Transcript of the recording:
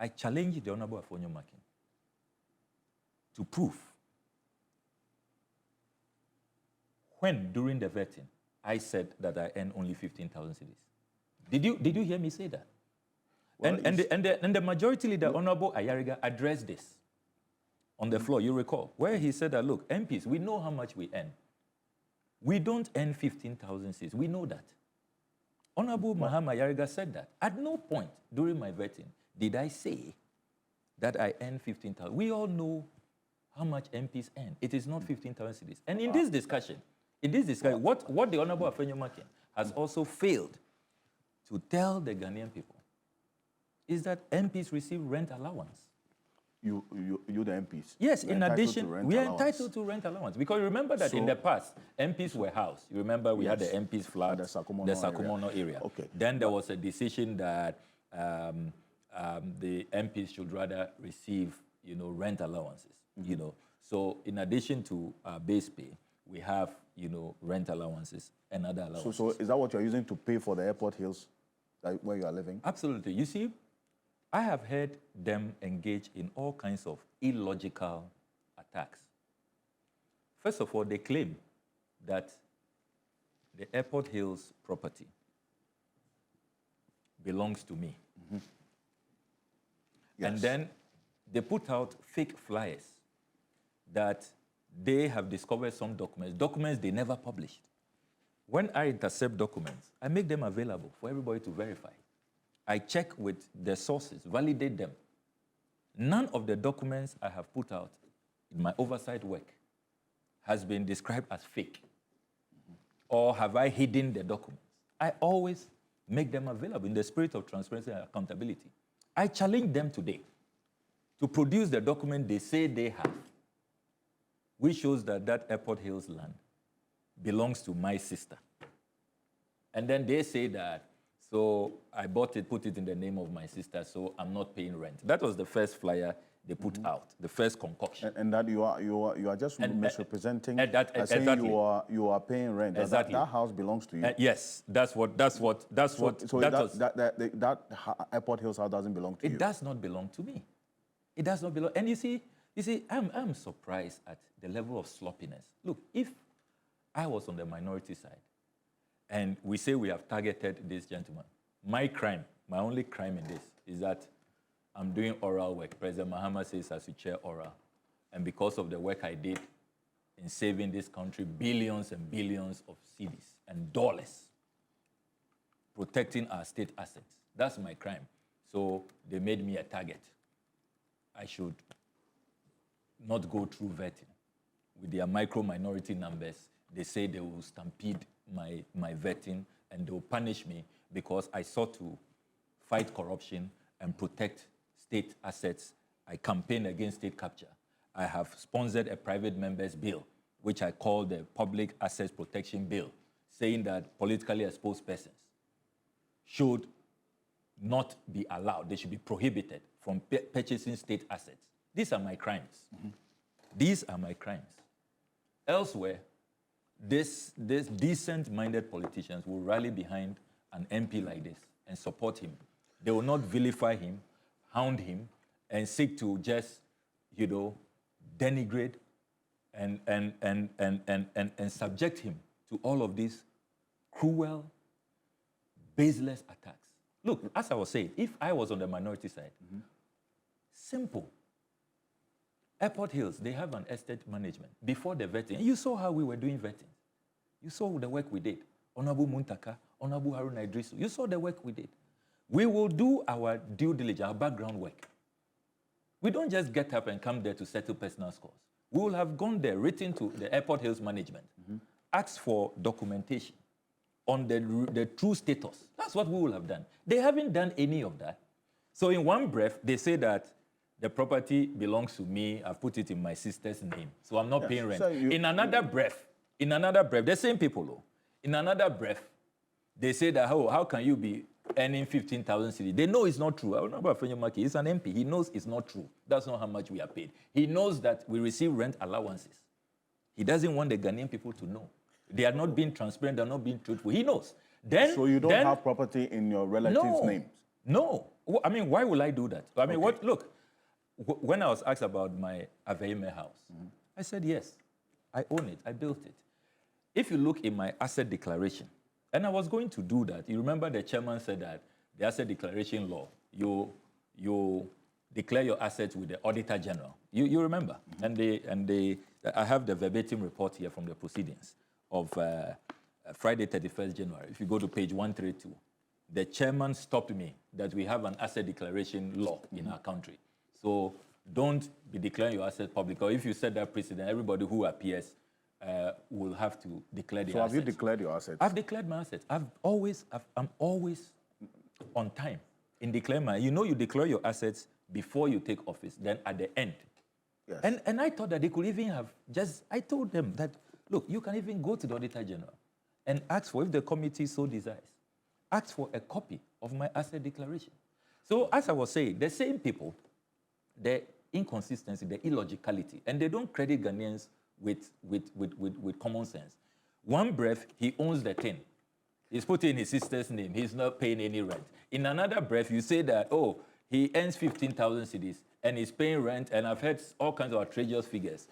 I challenge the Honorable Afenyo-Markin to prove when, during the vetting, I said that I earn only 15,000 cedis. Did you hear me say that? Well, and the majority leader, Honorable Ayariga, addressed this on the floor, you recall, where he said that, look, MPs, we know how much we earn. We don't earn 15,000 cedis. We know that. Honorable Mahama Ayariga said that. At no point during my vetting did I say that I earn 15,000. We all know how much MPs earn. It is not 15,000 cedis. And in this discussion, what the Honorable Afenyo-Markin has also failed to tell the Ghanaian people is that MPs receive rent allowance. You the MPs? Yes, in addition, we are entitled to rent allowance. Because remember that in the past, MPs were housed. You remember we had the MPs flat, the Sakumono area. Okay. Then there was a decision that the MPs should rather receive, rent allowances. So in addition to base pay, we have, rent allowances and other allowances. So is that what you're using to pay for the airport hills where you are living? Absolutely. You see, I have heard them engage in all kinds of illogical attacks. First of all, they claim that the Airport Hills property belongs to me. Mm-hmm. Yes. And then they put out fake flyers that they have discovered some documents they never published. When I intercept documents, I make them available for everybody to verify. I check with the sources, validate them. None of the documents I have put out in my oversight work has been described as fake. Mm-hmm. Or have I hidden the documents? I always make them available in the spirit of transparency and accountability. I challenge them today to produce the document they say they have, which shows that that Airport Hills land belongs to my sister. And then they say that, so I bought it, put it in the name of my sister, so I'm not paying rent. That was the first flyer they put out, the first concoction. And that you are just misrepresenting, exactly. you are paying rent. Exactly. That house belongs to you. Yes, that's what. So that Airport Hills house doesn't belong to you. It does not belong to me. It does not belong. And you see, I'm surprised at the level of sloppiness. Look, if I was on the minority side, and we say we have targeted this gentleman, my only crime in this is that I'm doing oral work. President Mahama says I should chair oral. And because of the work I did in saving this country billions and billions of cedis and dollars, protecting our state assets, that's my crime. So they made me a target. I should not go through vetting. With their micro-minority numbers, they say they will stampede my vetting and they will punish me because I sought to fight corruption and protect state assets. I campaigned against state capture. I have sponsored a private member's bill, which I call the Public Assets Protection Bill, saying that politically exposed persons should not be allowed. They should be prohibited from purchasing state assets. These are my crimes. Mm-hmm. These are my crimes. Elsewhere, these decent-minded politicians will rally behind an MP like this and support him. They will not vilify him, hound him, and seek to just, denigrate and subject him to all of these cruel, baseless attacks. Look, as I was saying, if I was on the minority side, mm-hmm. Simple. Airport Hills, they have an estate management. Before the vetting, you saw how we were doing vetting. You saw the work we did. Honorable Muntaka, Honorable Haruna Idrisu, you saw the work we did. We will do our due diligence, our background work. We don't just get up and come there to settle personal scores. We will have gone there, written to the Airport Hills management, mm-hmm. asked for documentation on the true status. That's what we will have done. They haven't done any of that. So in one breath, they say that the property belongs to me. I've put it in my sister's name, so I'm not paying rent. So in another breath, the same people, in another breath, they say that, how can you be earning 15,000 cedis? They know it's not true. I remember Afenyo-Markin, he's an MP. He knows it's not true. That's not how much we are paid. He knows that we receive rent allowances. He doesn't want the Ghanaian people to know. They are not being transparent. They're not being truthful. He knows. So you don't have property in your relatives' names? No. I mean, why will I do that? I mean, look, when I was asked about my Aveime house, I said, yes, I own it, I built it. If you look in my asset declaration, and I was going to do that, you remember the chairman said that the asset declaration law, you declare your assets with the Auditor General. You remember? And I have the verbatim report here from the proceedings of Friday, 31st January. If you go to page 132, the chairman stopped me that we have an asset declaration law in our country. So don't be declaring your assets public. Or if you set that precedent, everybody who appears will have to declare their assets. So have you declared your assets? I've declared my assets. I'm always on time in declaring my. You declare your assets before you take office, then at the end. Yes. And I thought that they could even have I told them that, look, you can even go to the Auditor General and ask for, if the committee so desires, ask for a copy of my asset declaration. So as I was saying, the same people, the inconsistency, the illogicality, and they don't credit Ghanaians with common sense. One breath, he owns the thing. He's put in his sister's name. He's not paying any rent. In another breath, you say that, oh, he earns 15,000 cedis and he's paying rent, and I've heard all kinds of outrageous figures,